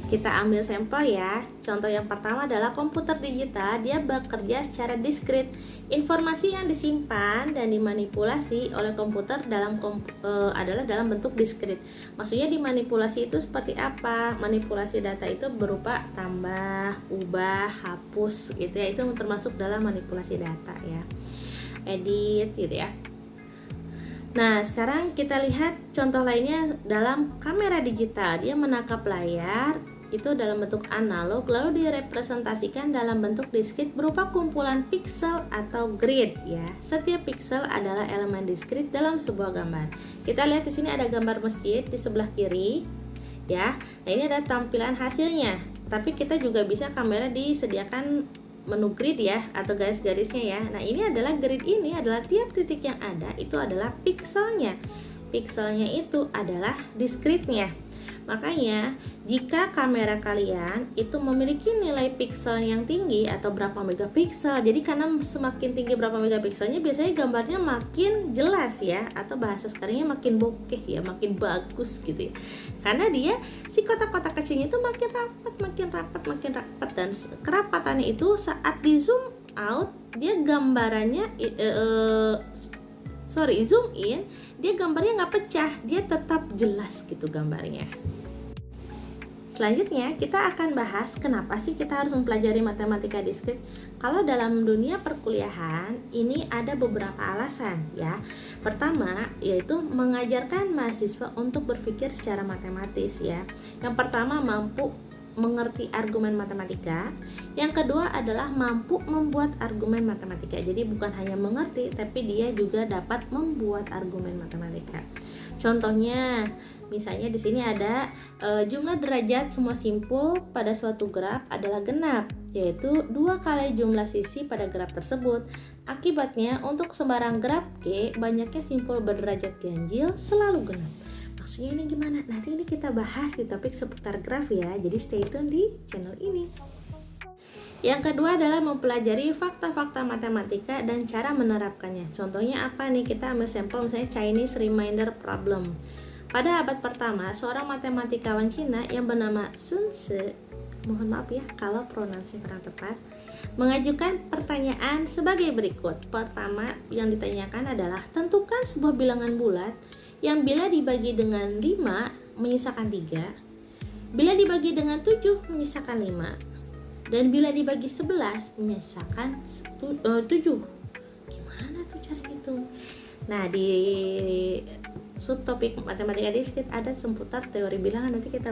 Kita ambil sampel ya. Contoh yang pertama adalah komputer digital, dia bekerja secara diskrit. Informasi yang disimpan dan dimanipulasi oleh komputer adalah dalam bentuk diskrit. Maksudnya dimanipulasi itu seperti apa? Manipulasi data itu berupa tambah, ubah, hapus gitu ya. Itu termasuk dalam manipulasi data ya. Edit gitu ya. Nah, sekarang kita lihat contoh lainnya dalam kamera digital. Dia menangkap layar itu dalam bentuk analog, lalu direpresentasikan dalam bentuk diskrit berupa kumpulan piksel atau grid ya. Setiap piksel adalah elemen diskrit dalam sebuah gambar. Kita lihat di sini ada gambar masjid di sebelah kiri ya. Nah, ini ada tampilan hasilnya. Tapi kita juga bisa kamera disediakan menu grid ya, atau garis-garisnya ya. Nah, ini adalah grid, ini adalah tiap titik yang ada itu adalah pikselnya. Pikselnya itu adalah diskritnya. Makanya jika kamera kalian itu memiliki nilai piksel yang tinggi atau berapa megapiksel, jadi karena semakin tinggi berapa megapikselnya biasanya gambarnya makin jelas ya, atau bahasa sekarangnya makin bokeh ya, makin bagus gitu ya. Karena dia si kotak-kotak kecilnya itu makin rapat dan kerapatannya itu saat di zoom out dia gambarannya zoom in, dia gambarnya nggak pecah, dia tetap jelas gitu gambarnya. Selanjutnya kita akan bahas kenapa sih kita harus mempelajari matematika diskrit. Kalau dalam dunia perkuliahan ini ada beberapa alasan ya. Pertama yaitu mengajarkan mahasiswa untuk berpikir secara matematis ya. Yang pertama mampu mengerti argumen matematika. Yang kedua adalah mampu membuat argumen matematika. Jadi bukan hanya mengerti, tapi dia juga dapat membuat argumen matematika. Contohnya, misalnya di sini ada jumlah derajat semua simpul pada suatu graf adalah genap, yaitu 2 kali jumlah sisi pada graf tersebut. Akibatnya untuk sembarang graf G, banyaknya simpul berderajat ganjil selalu genap. Maksudnya ini gimana? Nanti ini kita bahas di topik seputar graf ya, jadi stay tune di channel ini. Yang kedua adalah mempelajari fakta-fakta matematika dan cara menerapkannya. Contohnya apa nih? Kita ambil sampel misalnya Chinese Remainder Problem. Pada abad pertama, seorang matematikawan Cina yang bernama Sun Tzu, mohon maaf ya kalau pronansi kurang tepat, mengajukan pertanyaan sebagai berikut. Pertama yang ditanyakan adalah tentukan sebuah bilangan bulat yang bila dibagi dengan 5 menyisakan 3, bila dibagi dengan 7 menyisakan 5, dan bila dibagi 11 menyisakan 7. Gimana tuh cara hitung? Nah, di subtopik matematika diskrit ada seputar teori bilangan, nanti kita